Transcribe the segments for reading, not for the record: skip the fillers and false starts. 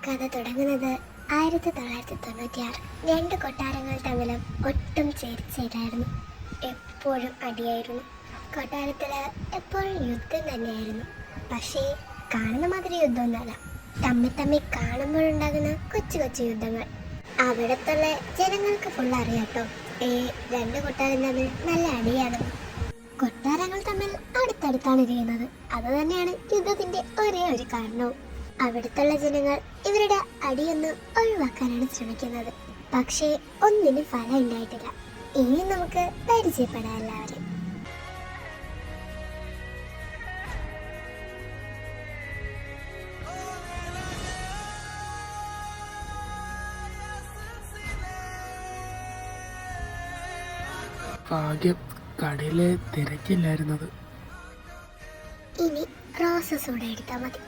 കഥ തുടങ്ങുന്നത് 1996. രണ്ട് കൊട്ടാരങ്ങൾ തമ്മിലും ഒട്ടും ചേർച്ചയിലായിരുന്നു. എപ്പോഴും അടിയായിരുന്നു. കൊട്ടാരത്തില് എപ്പോഴും യുദ്ധം തന്നെയായിരുന്നു. പക്ഷേ കാണുന്ന മാതിരി യുദ്ധമൊന്നുമല്ല, തമ്മിൽ കാണുമ്പോഴുണ്ടാകുന്ന കൊച്ചു കൊച്ചു യുദ്ധങ്ങൾ. അവിടത്തുള്ള ജനങ്ങൾക്ക് ഫുൾ അറിയാട്ടോ, രണ്ട് കൊട്ടാരം തമ്മിൽ നല്ല അടിയാണ്. കൊട്ടാരങ്ങൾ തമ്മിൽ അടുത്തടുത്താണ് ഇരിക്കുന്നത്. അത് തന്നെയാണ് യുദ്ധത്തിന്റെ ഒരേ ഒരു കാരണവും. അവിടുത്തുള്ള ജനങ്ങൾ ഇവരുടെ അടിയൊന്ന് ഒഴിവാക്കാനാണ് ശ്രമിക്കുന്നത്. പക്ഷേ ഒന്നിനും ഫലം ഉണ്ടായിട്ടില്ല. ഇനി നമുക്ക് പരിചയപ്പെടാം എല്ലാവരും. ഭാഗ്യം കടയിലെ തിരക്കില്ലായിരുന്നത്. ഇനി റോസസ് കൂടെ എടുത്താൽ മതി.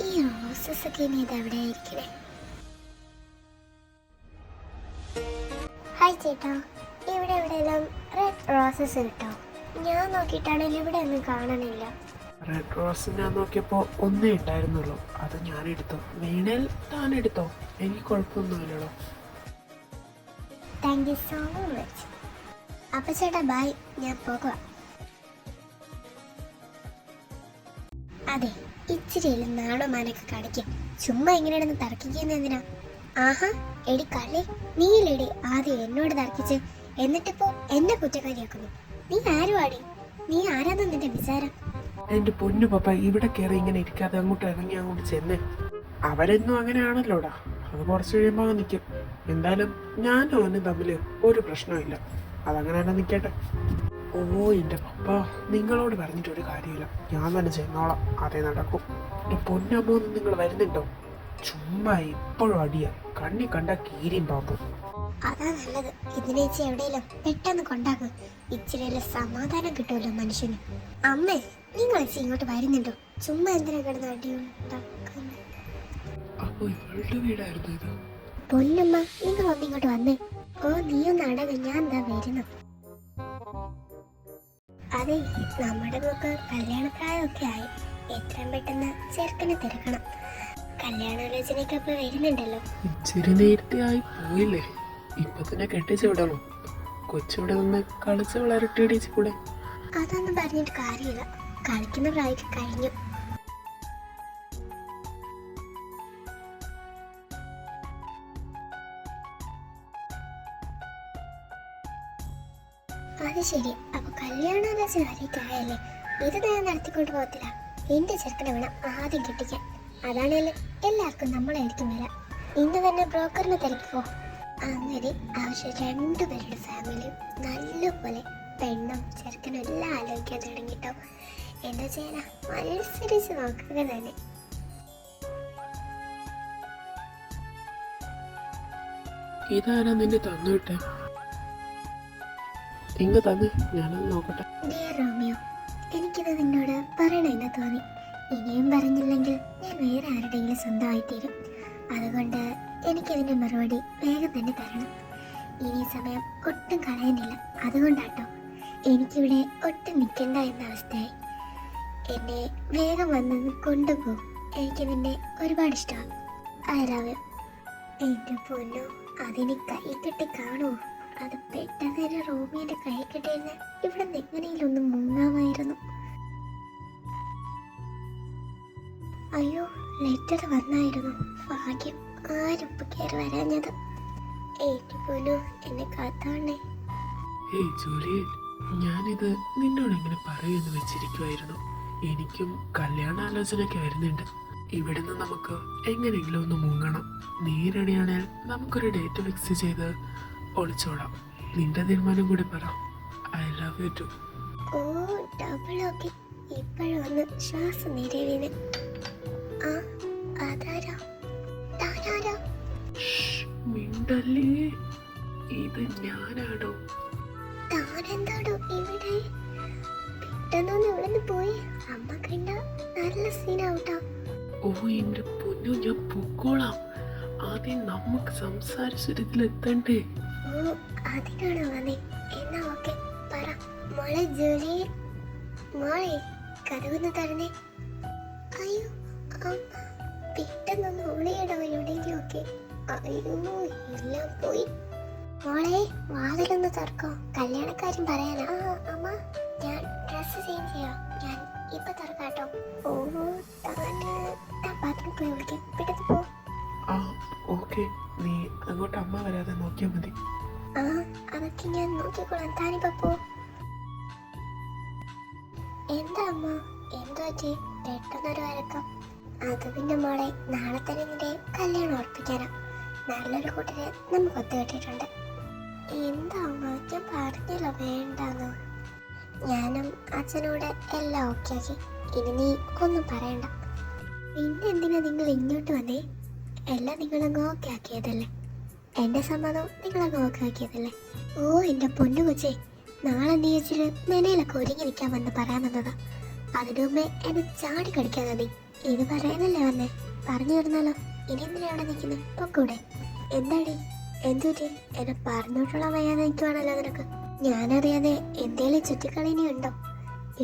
ഈ റോസസ് ഒക്കെ ഇനി ഇതെവിടെ ആയിരിക്കണേ? ഹായ് ചേട്ടാ, ഇവിടെ എവിടെയെല്ലാം റെഡ് റോസസ് കിട്ടോ? ഞാൻ നോക്കിയിട്ടാണെങ്കിൽ ഇവിടെ ഒന്നും കാണണില്ല. റെഡ് റോസ് ഞാൻ നോക്കിയപ്പോൾ ഒന്നേ ഉണ്ടായിരുന്നുള്ളൂ. അത് ഞാൻ എടുത്തു. വീണേൽ താൻ എടുത്തോ, എനിക്ക് കുഴപ്പമൊന്നുമില്ലല്ലോ. Thank you so much. അപ്പൊ ചേട്ടാ ബൈ, ഞാൻ പോകുക. അതെ, ഇച്ചിരിയിലും നാണോ മാനൊക്കെ കാണിക്കും. ചുമ്മാ ഇങ്ങനെയാണെന്ന് തർക്കിക്കുന്ന എന്തിനാ? ആഹാ എടി കള്ളി, നീയില്ലേടി ആദ്യം എന്നോട് തർക്കിച്ച്, എന്നിട്ടിപ്പോ എന്നെ കുറ്റക്കാരിയാക്കുന്നു. നീ ആരുവാടി? നീ ആരാന്ന് നിന്റെ വിചാരം? എന്റെ പൊന്നു പപ്പ, ഇവിടെ കയറി ഇങ്ങനെ ഇരിക്കാതെ അങ്ങോട്ട് ഇറങ്ങി അങ്ങോട്ട് ചെന്നേ. അവരെന്നും അങ്ങനെയാണല്ലോടാ. അത് കുറച്ച് കഴിയുമ്പോൾ നിൽക്കും. എന്തായാലും ഞാനും അവനും തമ്മിൽ ഒരു പ്രശ്നമില്ല. അതങ്ങനെ തന്നെ നിൽക്കട്ടെ. ഓ എൻ്റെ പപ്പ, നിങ്ങളോട് പറഞ്ഞിട്ടൊരു കാര്യമില്ല. ഞാൻ തന്നെ ചെന്നോളാം, അതേ നടക്കും. എൻ്റെ പൊന്നമ്മോന്ന് നിങ്ങൾ വരുന്നുണ്ടോ? ചുമ്മാ ഇപ്പോഴും അടിയാ, കണ്ണി കണ്ട കീരിയും പാമ്പും. അതാ നല്ലത്. ഇതിനേച്ചി എവിടെയെങ്കിലും പെട്ടെന്ന് കൊണ്ടാക്കും. ഇച്ചിരി സമാധാനം കിട്ടുമല്ലോ മനുഷ്യന്. അമ്മേ, നിങ്ങൾ ഇങ്ങോട്ട് വരുന്നുണ്ടോ? ചുമ്മാ എന്തിനാ കിടന്ന് അടിയുണ്ടാക്കുന്നത്? അപ്പൊ ഇവളുടെ വീടായിരുന്നു ഇത്? പൊന്നമ്മ, നിങ്ങൾ ഒന്നിങ്ങോട്ട് വന്നേ. ഓ നീയൊന്ന് അടങ്ങ്, ഞാൻ എന്താ വരുന്നു. അതെ, നമ്മുടെ മോക്ക് കല്യാണപ്രായമൊക്കെ ആയി. എത്രയും പെട്ടെന്ന് ചെറുക്കനെ തിരക്കണം. കല്യാണാലോചനയൊക്കെ ഇപ്പൊ വരുന്നുണ്ടല്ലോ. ഇച്ചിരി നേരത്തെ ആയി പോയില്ലേ? ഇപ്പൊ തന്നെ കെട്ടിച്ചു വിടണോ? കൊച്ചിവിടെ നിന്ന് കളിച്ച് വളരട്ടിടിച്ചു കൂടെ? അതൊന്നും പറഞ്ഞിട്ട് കാര്യമില്ല. കളിക്കുന്ന പ്രായം കഴിഞ്ഞു. അത് ശരി, അപ്പൊ കല്യാണാലോചന ആരൊക്കെയായല്ലേ? ഇത് ഞാൻ നടത്തിക്കൊണ്ട് പോകത്തില്ല. എന്റെ ചെറുക്കനെ വേണം ആദ്യം കെട്ടിക്കാൻ. അതാണേലും എല്ലാവർക്കും നമ്മളായിരിക്കും വരാം. ഇന്ന് തന്നെ ബ്രോക്കറിനെ തിരക്കിപ്പോ. അങ്ങനെ ആവശ്യം രണ്ടുപേരുടെ ഫാമിലിയും നല്ലപോലെ പെണ്ണും ചെറുക്കനും എല്ലാം ആലോചിക്കാൻ തുടങ്ങിട്ടോ. എന്താ ചെയ്യാനാ, മത്സരിച്ച് നോക്കുക തന്നെ. ഇതാരാ നിന്നെ തന്നുവിട്ടെ? ഇങ്ങ് തന്നെ, ഞാനത് നോക്കട്ടെ. ഡിയർ റോമിയോ, എനിക്കിത് നിന്നോട് പറയണമെന്ന് തോന്നി. ഇനിയും പറഞ്ഞില്ലെങ്കിൽ ഞാൻ വേറെ ആരുടെയെങ്കിലും സ്വന്തമായി തീരും. അതുകൊണ്ട് എനിക്കിതിൻ്റെ മറുപടി വേഗം തന്നെ തരണം. ഇനി സമയം ഒട്ടും കളയാനില്ല. അതുകൊണ്ടാട്ടോ എനിക്കിവിടെ ഒട്ടും നിൽക്കണ്ട എന്ന അവസ്ഥയായി. എന്നെ വേഗം വന്ന് കൊണ്ടുപോകും. എനിക്ക് നിന്നെ ഒരുപാട് ഇഷ്ടമാണ്. I love U. എൻ്റെ പൊന്നോ, അതിന് കൈ കെട്ടി കാണുമോ? അത് പെട്ടെന്ന് റോമിയുടെ കൈ കെട്ടിയിരുന്ന ഇവിടെ നിന്ന് എങ്ങനെയും ഒന്ന് മുങ്ങാമായിരുന്നു. അയ്യോ, ലെറ്റർ വന്നായിരുന്നു. ഭാഗ്യം, ആരും ഇപ്പൊ കയറി വരാഞ്ഞത്. ഏറ്റു പോലും എന്നെ കാത്താണേ. ഏയ് ജൂലിയൻ, ഞാനിത് നിന്നോട് എങ്ങനെ പറയുമെന്ന് വെച്ചിരിക്കുമായിരുന്നു. എനിക്കും കല്യാണാലോചനയൊക്കെ വരുന്നുണ്ട്. ഇവിടുന്ന് നമുക്ക് എങ്ങനെയെങ്കിലും ഒന്ന് മുങ്ങണം. നീ റെഡിയാണെങ്കിൽ നമുക്കൊരു ഡേറ്റ് ഫിക്സ് ചെയ്ത് ഒളിച്ചോടാം. നിന്റെ തീരുമാനം കൂടി പറ. I love you too. ഓ ഡബിൾ ഓക്കെ. ഇപ്പോഴും ഒന്ന് ശ്വാസം നേരിയതിന്. ആ അതാരാ? താനാരാ? മിണ്ടല്ലേ, ഇത് ഞാനാണോ? താനെന്താടോ ഇവിടെ? പെട്ടെന്നൊന്ന് ഇവിടുന്ന് പോയി. അമ്മ കണ്ട നല്ല സീനാവട്ടോ. ഓ എന്റെ പൊന്നു, ഞാൻ പൊക്കോളാം. ആദ്യം നമുക്ക് സംസാരിച്ചൊരിതിലെത്തണ്ടേ? ഓ അതിനാണോ വന്നേ? എന്നാ ഓക്കെ, പറ മോളെ ജോലി. മോളെ കഥകൊന്ന് തരണേ. അയ്യോ അമ്മ, പെട്ടെന്നൊന്ന് ഒളിയിടോ പറ്റി? അയ്യോ, എല്ലാം പോയി. മോളെ, വാതിലൊന്ന് തുറക്കോ, കല്യാണക്കാരും പറയാനാ. അമ്മ, ഞാൻ ഡ്രസ് ചേഞ്ച് ചെയ്യാം, ഞാൻ ഇപ്പൊ തുറക്കാട്ടോ. ഓ, ബാത്റൂം പോയി വിളിക്കാം, പെട്ടെന്ന് പോ. ആ ഓക്കെ, നീ അങ്ങോട്ട് അമ്മ വരാതെ നോക്കിയാൽ മതി. ആ, അതൊക്കെ ഞാൻ നോക്കിക്കോളാം, താനിപ്പോ പോ. എന്താ അമ്മ, എന്തു പറ്റി പെട്ടെന്നൊരു വരക്കം? അത് പിന്നെ മോളെ, നാളെ തന്നെ നിന്റെ കല്യാണം ഉറപ്പിക്കാനാ. നല്ലൊരു കൂട്ടരെ നമുക്ക് ഒത്തുകെട്ടിട്ടുണ്ട്. എന്താ അമ്മ, ഞാൻ പറഞ്ഞല്ലോ വേണ്ടെന്ന്. ഞാനും അച്ഛനോട് എല്ലാം ഓക്കെ ആക്കി. ഇനി നീ ഒന്നും പറയണ്ട. പിന്നെ എന്തിനാ നിങ്ങൾ ഇങ്ങോട്ട് വന്നേ? എല്ലാം നിങ്ങളങ്ങ് ഓക്കെ ആക്കിയതല്ലേ? എന്റെ സമ്മതം നിങ്ങളങ്ങ് ഓക്കെ ആക്കിയതല്ലേ? ഓ എന്റെ പൊന്നു കൊച്ചേ, നാളെ നീ വെച്ചിട്ട് മെനയിലൊക്കെ ഒരുങ്ങി നിൽക്കാൻ വന്ന് പറയാൻ വന്നതാ. അതിനു മുമ്പേ എന്നെ ചാടി കടിക്കാതെ നീ ഇത് പറയാനല്ലേ വന്നേ? പറഞ്ഞു തരുന്നല്ലോ. ഇനി എന്തിനാ അവിടെ നിൽക്കുന്നത്? പൊക്കൂടെ. എന്താടി, എന്തുപറ്റി? എന്നെ പറഞ്ഞോട്ടുള്ള വയ്യാതെ നിൽക്കുവാണല്ലോ നിനക്ക്. ഞാനറിയാതെ എന്തേലും ചുറ്റിക്കളീനി ഉണ്ടോ?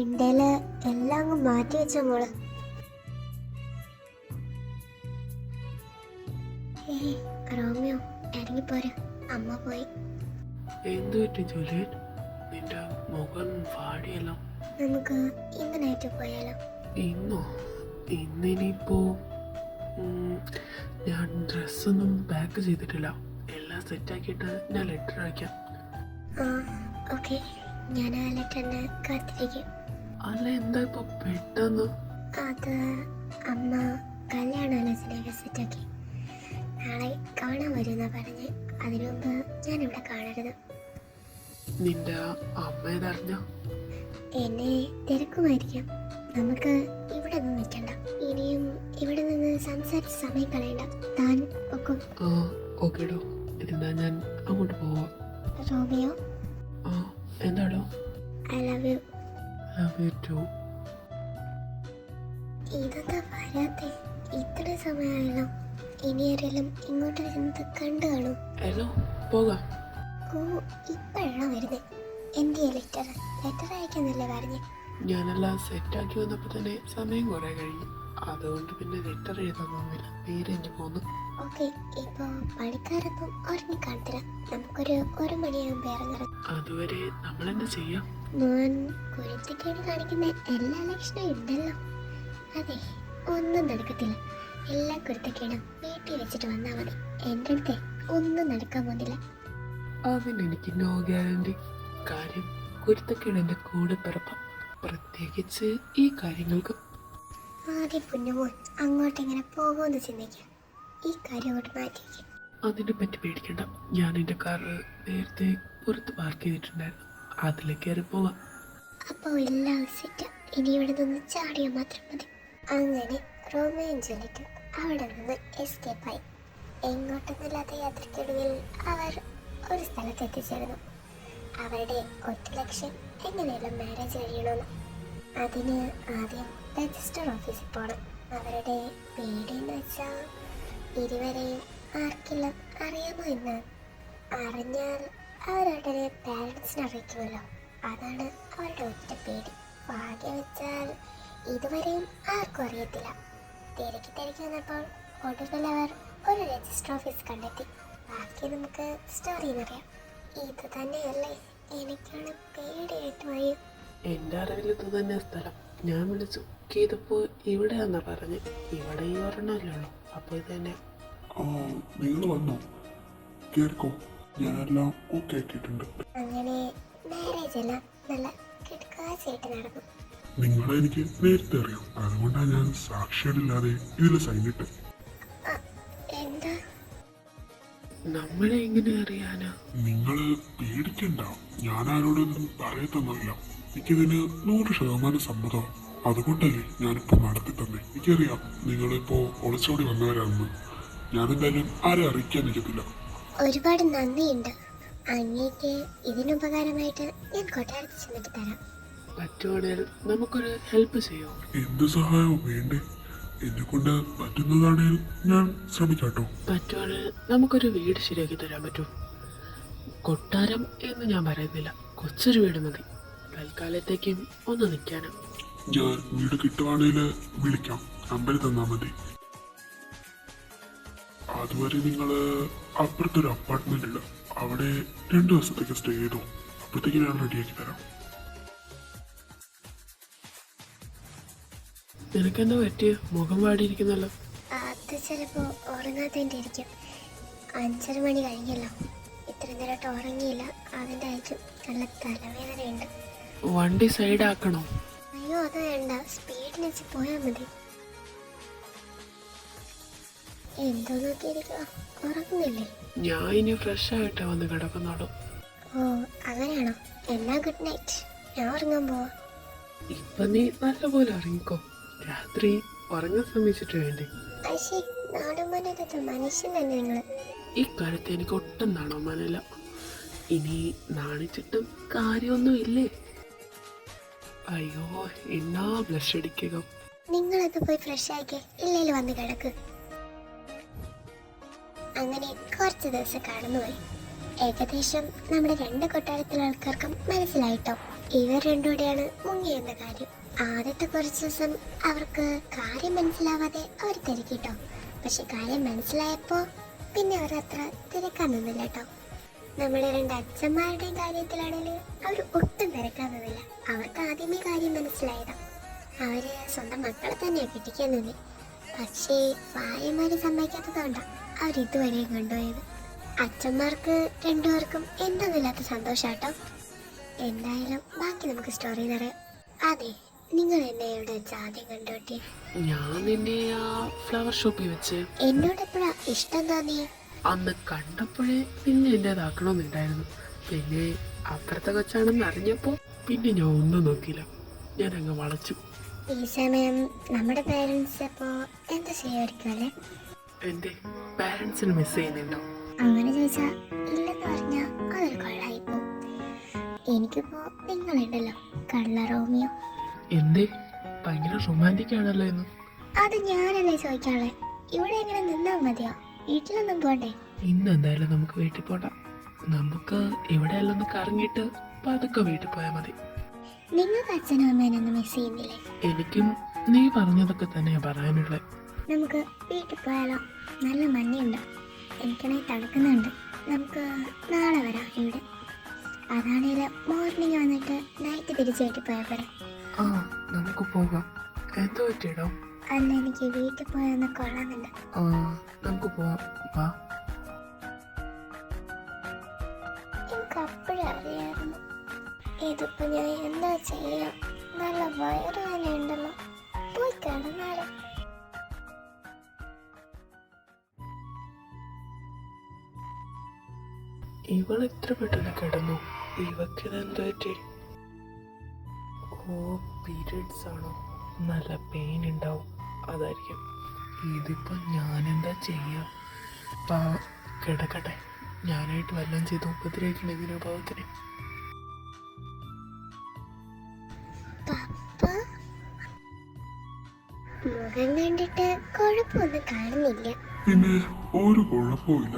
ഇന്ത്യയില് എല്ലാം അങ്ങ് മാറ്റി വെച്ച മോള്. റോമിയോ, ഇറങ്ങിപ്പോര്, അമ്മ പോയി. എന്തു പറ്റി ജൂലിയൻ? നിന്റെ മുഖം വാടിയല്ലോ. നമുക്ക് ഇന്ന് നൈറ്റ് പോയാലോ? ഇന്നോ? ഇന്നിനിപ്പോ ഞാൻ ഡ്രസ്സൊന്നും പാക്ക് ചെയ്തിട്ടില്ല. എല്ലാം സെറ്റാക്കിയിട്ട് ഞാൻ ലെറ്റർ അയക്കാം. ആ ഓക്കെ, ഞാൻ ആ ലെറ്ററിന് കാത്തിരിക്കും. അല്ല, എന്താ ഇപ്പൊ പെട്ടെന്ന്? അത് അമ്മ കല്യാണാലോചനയൊക്കെ സെറ്റാക്കി. നാളെ കാണാൻ വരുന്ന പറഞ്ഞ്. അതിനു മുമ്പ് ഞാനിവിടെ കാണരുത്. നിന്റെ അമ്മ ഇതറിഞ്ഞ? എന്നെ തിരക്കുമായിരിക്കാം. നമുക്ക് ഇവിടെ നിന്ന് നിൽക്കണ്ട. ഇനിയും ഇവിടെ നിന്ന് സംസാരിച്ച് സമയം കളയണ്ട. താൻ ഒക്കും. ആ ഓക്കേടോ, എന്നാ ഞാൻ അങ്ങോട്ട് പോവാം. റോമിയോ, ആ എന്താടോ? I love you. Love you too. ഇതെന്താ വരാത്തെ? ഇത്ര സമയമായല്ലോ. ഇനി ആരെങ്കിലും ഇങ്ങോട്ട് വരുന്നത് കണ്ടു കാണൂ. ഹലോ, പോകാം. ഓ, ഇപ്പോഴാണോ വരുന്നത്? എൻ്റെ ലെറ്റർ അയക്കാന്നല്ലേ പറഞ്ഞ്? ഞാനെല്ലാം സെറ്റാക്കി വന്നപ്പോൾ തന്നെ സമയം കുറേ കഴിഞ്ഞു. അതുകൊണ്ട് പിന്നെ ലെറ്റർ എഴുതാൻ തോന്നില്ല, നേരെ എനിക്ക് പോന്നു. ഓക്കെ, ഇപ്പൊ പണിക്കാരൊന്നും ഉറങ്ങിക്കാണത്തില്ല. നമുക്കൊരു 1 മണിയാകുമ്പോ ഇറങ്ങാം. അതുവരെ നമ്മളെന്താ ചെയ്യാം? മോൻ കുരുത്തക്കേട് കാണിക്കുന്ന എല്ലാ ലക്ഷണവും ഉണ്ടല്ലോ. അതെ, ഒന്നും നടക്കത്തില്ല. എല്ലാ കുരുത്തക്കേടും വീട്ടിൽ വെച്ചിട്ട് വന്നാൽ മതി. എൻ്റെ അടുത്ത് ഒന്നും നടക്കാൻ പോകുന്നില്ല. അതിനെനിക്ക് നോ ഗ്യാരണ്ടി. കാര്യം കുരുത്തക്കേട് എൻ്റെ കൂടെ പിറപ്പാം, പ്രത്യേകിച്ച് ഈ കാര്യങ്ങൾക്ക്. ആദ്യം കുഞ്ഞുമോൻ അങ്ങോട്ടെങ്ങനെ പോകുമെന്ന് ചിന്തിക്കുക. ഈ കാര്യം അങ്ങോട്ട് മാറ്റിയിരിക്കും. അതിനെ പറ്റി പേടിക്കണ്ട. ഞാൻ എൻ്റെ കാറ് നേരത്തെ പുറത്ത് പാർക്ക് ചെയ്തിട്ടുണ്ടായിരുന്നു, അതിലേക്ക് കയറി പോവാം. അപ്പോൾ എല്ലാം സെറ്റ്. ഇനി ഇവിടെ നിന്ന് ചാടിയാൽ മാത്രം മതി. അങ്ങനെ റോമിയോയും ജൂലിയറ്റും അവിടെ നിന്ന് എസ്കേപ്പായി. എങ്ങോട്ടൊന്നുമില്ലാത്ത യാത്രയ്ക്കൊടുവിൽ അവർ ഒരു സ്ഥലത്ത് എത്തിച്ചേർന്നു. അവരുടെ ഒറ്റ ലക്ഷ്യം എങ്ങനെയെല്ലാം മാരേജ് കഴിയണമെന്ന്. അതിന് ആദ്യം രജിസ്റ്റർ ഓഫീസിൽ പോകണം. അവരുടെ പേടിയെന്ന് വെച്ചാൽ ഇരുവരെയും ആർക്കെല്ലാം അറിയാമോ എന്ന് അറിഞ്ഞാൽ അവരുടെ പാരൻസിനെ അറിയിക്കുമല്ലോ. അതാണ് അവരുടെ ഒറ്റ പേടി. ഭാഗ്യം വെച്ചാൽ ഇതുവരെയും ആർക്കും അറിയത്തില്ല. തിരക്കി വന്നപ്പോൾ ഒടുവിൽ അവർ ഒരു രജിസ്റ്റർ ഓഫീസ് കണ്ടെത്തി. ബാക്കി നമുക്ക് സ്റ്റോറിന്നറിയാം. ഇത് തന്നെയല്ലേ? എനിക്കാണ് പേടിയായിട്ട് വയ്യ. എൻ്റെ അറിവിൽ ഇത് തന്നെ സ്ഥലം. ഞാൻ വിളിച്ചു ചെയ്തപ്പോൾ ഇവിടെയാന്നാ പറഞ്ഞ്. ഇവിടെ ഈ ഒരെണ്ണമല്ലേ ഉള്ളൂ, അപ്പോൾ ഇത് തന്നെ. നിങ്ങൾ വന്നോ? കേൾക്കോ, ഞാനെല്ലാം ഓക്കെ ആക്കിയിട്ടുണ്ട്. അങ്ങനെ മാരേജ് എല്ലാം നല്ല കിടക്കാച്ചായിട്ട് നടന്നു. നിങ്ങളെ എനിക്ക് നേരത്തെ അറിയാം, അതുകൊണ്ടാണ് ഞാൻ സാക്ഷികളില്ലാതെ ഇതിൽ സൈനിട്ട്. എന്താ? നമ്മളെ എങ്ങനെ അറിയാനാ? നിങ്ങൾ പേടിക്കണ്ട, ഞാൻ ആരോടൊന്നും പറയത്തൊന്നുമില്ല. എനിക്കിതിന് 100% സമ്മതം. അതുകൊണ്ടല്ലേ ഞാനിപ്പോൾ നടത്തി തന്നെ. എനിക്കറിയാം നിങ്ങളിപ്പോ ഒളിച്ചോടി വന്നവരാണെന്ന്. ഞാനെന്തായാലും ആരെ അറിയിക്കാൻ നിൽക്കത്തില്ല. ഒരുപാട് നന്ദിയുണ്ട്. അങ്ങേക്ക് ഇതിനുപകാരമായിട്ട് ഞാൻ കൊട്ടാരത്തിൽ ചെന്നിട്ട് തരാം. പറ്റുവാണെങ്കിൽ നമുക്കൊരു ഹെൽപ്പ് ചെയ്യാം. എന്ത് സഹായവും വേണ്ടേ? എന്നെ കൊണ്ട് പറ്റുന്നതാണെങ്കിൽ ഞാൻ ശ്രമിക്കാട്ടോ. പറ്റുവാണെങ്കിൽ നമുക്കൊരു വീട് ശരിയാക്കി തരാൻ പറ്റും. കൊട്ടാരം എന്ന് ഞാൻ പറയുന്നില്ല, കൊച്ചൊരു വീട് മതി, തൽക്കാലത്തേക്കും ഒന്ന് നിൽക്കാനും. ഞാൻ വീട് കിട്ടുവാണെങ്കിൽ വിളിക്കാം, നമ്പർ തന്നാൽ മതി. അതുവരെ നിങ്ങൾ അപ്പുറത്തൊരു അപ്പാർട്ട്മെന്റ് ഉണ്ട്, അവിടെ 2 ദിവസത്തേക്ക് സ്റ്റേ ചെയ്തു. അപ്പോഴത്തേക്ക് ഞാൻ റെഡിയാക്കി തരാം. നിനക്കെന്താ പറ്റിയ മുഖം വാടിയിരിക്കുന്നല്ലോ? അത് ചിലപ്പോൾ ഉറങ്ങാത്തതിൻ്റെ ഇരിക്കും. 5:30 മണി കഴിഞ്ഞല്ലോ, ഇത്ര നേരമായിട്ട് ഉറങ്ങിയില്ല, അതിൻ്റെ ആയിരിക്കും. നല്ല തലവേദനയുണ്ട്. വണ്ടി സൈഡാക്കണോ? അയ്യോ അത് വേണ്ട, സ്പീഡിന് വെച്ച് പോയാൽ മതി. എന്തോ നോക്കിയിരിക്കുക, ഉറങ്ങുന്നില്ലേ? ഞാൻ ഇനി ഫ്രഷ് ആയിട്ടാ വന്ന് കിടക്കുന്നുള്ളൂ. ഓ അങ്ങനെയാണോ? എന്നാ ഗുഡ് നൈറ്റ്, ഞാൻ ഉറങ്ങാൻ പോവാ. ഇപ്പൊ നീ നല്ലപോലെ ഇറങ്ങിക്കോ, രാത്രി ഉറങ്ങാൻ ശ്രമിച്ചിട്ട് വേണ്ടേ. പക്ഷേ നാടുമാനത്തെ മനുഷ്യൻ തന്നെ നിങ്ങൾ. ഈ കാലത്ത് എനിക്ക് ഒട്ടും നാണോമാനല്ല. ഇനി നാണിച്ചിട്ടും കാര്യമൊന്നും ഇല്ലേ? അയ്യോ എന്നാ ബ്ലഷ് അടിക്കുക. നിങ്ങളത് പോയി ഫ്രഷ് ആക്കി ഇല്ലേല് വന്ന് കിടക്ക്. അങ്ങനെ കുറച്ച് ദിവസം കടന്നുപോയി. ഏകദേശം നമ്മുടെ 2 കൊട്ടാരത്തിലെ ആൾക്കാർക്കും മനസ്സിലായിട്ടോ ഇവർ രണ്ടുകൂടെയാണ് മുങ്ങിയെന്ന കാര്യം. ആദ്യത്തെ കുറച്ച് ദിവസം അവർക്ക് കാര്യം മനസ്സിലാവാതെ അവർ തിരക്കിട്ടോ. പക്ഷെ കാര്യം മനസ്സിലായപ്പോ പിന്നെ അവർ അത്ര തിരക്കാൻ നിന്നില്ല കേട്ടോ. നമ്മുടെ 2 അച്ഛന്മാരുടെയും കാര്യത്തിലാണെങ്കിൽ അവർ ഒട്ടും തിരക്കാൻ നിന്നില്ല. അവർക്ക് ആദ്യമേ കാര്യം മനസ്സിലായതാ. അവര് സ്വന്തം മക്കളെ തന്നെ പിടിക്കാൻ നിന്നി. പക്ഷേ ഭാര്യമാര് സമ്മതിക്കാത്തതുകൊണ്ടാ അവരിതുവരെയും കൊണ്ടുപോയത്. അച്ഛന്മാർക്ക് 2 പേർക്കും എന്തൊന്നുമില്ലാത്ത സന്തോഷാട്ടോ. എന്തായാലും ബാക്കി നമുക്ക് സ്റ്റോറി പറയാം. അതെ, നിങ്ങൾ എന്നെ എവിടെ വെച്ച് ആദ്യം കണ്ടോട്ടെ? ഞാൻ നിന്നെ ആ ഫ്ലവർ ഷോപ്പിൽ വെച്ച്. എന്നോട് എപ്പോഴാ ഇഷ്ടം തോന്നിയേ? അന്ന് കണ്ടപ്പോഴേ നിന്നെ എന്റേതാക്കണമെന്നുണ്ടായിരുന്നു. പിന്നെ അപ്പുറത്തെ കൊച്ചാണെന്ന് അറിഞ്ഞപ്പോ പിന്നെ ഞാൻ ഒന്നും നോക്കിയില്ല, ഞാൻ അങ്ങ് വളച്ചു. ഈ സമയം നമ്മുടെ പേരൻസ് അപ്പോ എന്താ ചെയ്യായിരിക്കും അല്ലേ? എന്റെ പാരന്റ്സിന് മിസ് ചെയ്യുന്നുണ്ടോ? അങ്ങനെ ചോദിച്ചാ ഇല്ലെന്ന് പറഞ്ഞാ അതൊരു കൊള്ളായിപ്പോ. എനിക്കിപ്പോ നിങ്ങളുണ്ടല്ലോ, കള്ള റോമിയോ. എന്തേ ഭയങ്കര റൊമാൻറ്റിക് ആണല്ലോ എന്ന്? അത് ഞാനല്ലേ ചോദിക്കാളെ. ഇവിടെ എങ്ങനെ നിന്നാ മതിയോ? വീട്ടിലൊന്നും പോണ്ടേ? ഇന്ന് എന്തായാലും നമുക്ക് വീട്ടിൽ പോണ്ട. നമുക്ക് ഇവിടെയെല്ലാം ഒന്ന് കറങ്ങിയിട്ട് പതുക്കെ വീട്ടിൽ പോയാൽ മതി. നിങ്ങൾക്ക് അച്ഛനും അമ്മേനൊന്നും മിസ് ചെയ്യുന്നില്ലേ? എനിക്കും നീ പറഞ്ഞതൊക്കെ തന്നെയാ പറയാനുള്ളത്. നമുക്ക് വീട്ടിൽ പോയാലോ? നല്ല മഞ്ഞുണ്ട്, എനിക്കാണെങ്കിൽ തണുക്കുന്നുണ്ട്. നമുക്ക് നാളെ വരാം ഇവിടെ. അതാണെങ്കിൽ മോർണിംഗ് വന്നിട്ട് നൈറ്റ് തിരിച്ച് വീട്ടിൽ പോയാൽ പോരെ? ആ നമുക്ക് പോകാം. എന്തോ പറ്റിയിടോ? അല്ല, എനിക്ക് വീട്ടിൽ പോയാൽ കൊള്ളാമെന്നുണ്ട്. ആ നമുക്ക് പോവാം, വാ. എനിക്ക് അപ്പോഴും അറിയാമായിരുന്നു. ഇതിപ്പോ ഞാൻ എന്താ ചെയ്യാം? നല്ല വയറുവേദന ഉണ്ടല്ലോ, പോയി കിടന്നാലോ? ഇവൾ എത്ര പെട്ടെന്ന് കിടന്നു. ഇവക്കിതെന്തോ പറ്റി? ഓ പീരിയഡ്സ് ആണോ? നല്ല പെയിൻ ഉണ്ടാവും, അതായിരിക്കും. ഇതിപ്പോ ഞാനെന്താ ചെയ്യാ? കിടക്കട്ടെ, ഞാനായിട്ട് വല്ലതും ചെയ്ത് ഉപദ്രവിക്കണം ഇതിനോ ഭാവത്തിന്. പപ്പ മുഖം കണ്ടിട്ട് കുഴപ്പമൊന്നും കാണുന്നില്ല. പിന്നെ ഒരു കുഴപ്പമില്ല,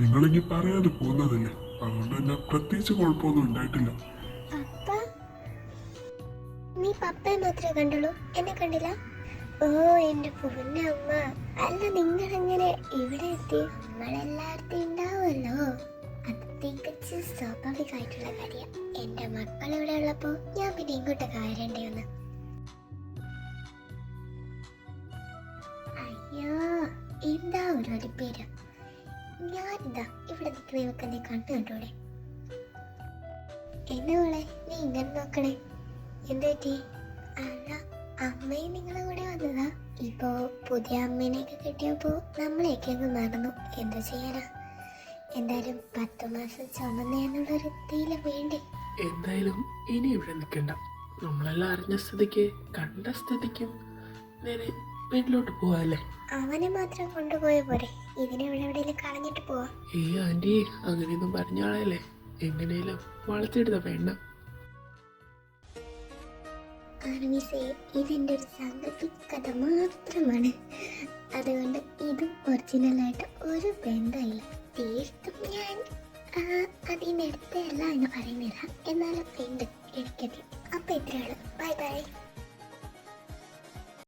നിങ്ങളിങ്ങി പറയാതെ പോകുന്നതല്ലേ, അതുകൊണ്ട് തന്നെ പ്രത്യേകിച്ച് കുഴപ്പമൊന്നും ഉണ്ടായിട്ടില്ല. പപ്പ, നീ പപ്പയെ മാത്രമേ കണ്ടുള്ളൂ, എന്നെ കണ്ടില്ല? ഓ എന്റെ പൊന്നമ്മ. അല്ല, നിങ്ങളെങ്ങനെ ഇവിടെ എത്തി? നമ്മളെല്ലായിടത്തും ഉണ്ടാവുമല്ലോ, അത് തികച്ച് സ്വാഭാവികമായിട്ടുള്ള കാര്യം. എന്റെ മക്കൾ ഇവിടെ ഉള്ളപ്പോ ഞാൻ പിന്നെ ഇങ്ങോട്ടൊക്കെ വരേണ്ടി വന്നു. അയ്യോ എന്താ ഒരു പേര്. ഞാനെന്താ ഇവിടെ നിൽക്കുന്ന ഇവക്ക് നീ കണ്ടു കണ്ടൂടെ? എന്നെ മോളെ, നീ ഇങ്ങനെ നോക്കണേ, എന്ത് പറ്റി? അല്ല, അമ്മയും നിങ്ങളെ കൂടെ വന്നതാ? ഇപ്പോ പുതിയ അമ്മേനെയൊക്കെ കിട്ടിയപ്പോ നമ്മളെയൊക്കെ അങ്ങ് മറന്നു. എന്താ ചെയ്യാനാ? എന്തായാലും 10 മാസം ചുമന്നേന്നുള്ളൊരു തീല വേണ്ടേ? എന്തായാലും ഇനി ഇവിടെ നിൽക്കണ്ട. നമ്മളെല്ലാം അറിഞ്ഞ സ്ഥിതിക്ക് കണ്ട സ്ഥിതിക്കും നേരെ വീട്ടിലോട്ട് പോവാല്ലേ? അവനെ മാത്രം കൊണ്ടുപോയ പോരെ, ഇതിനെ ഇവിടെ എവിടെയെങ്കിലും കളഞ്ഞിട്ട് പോവാ. ഈ ആന്റി അങ്ങനെയൊന്നും പറഞ്ഞാളല്ലേ, എങ്ങനെയും വളർത്തിയെടുത്ത വേണ്ട. ആർമീസേ, ഇതെന്റെ ഒരു സങ്കല്പിക കഥ മാത്രമാണ്.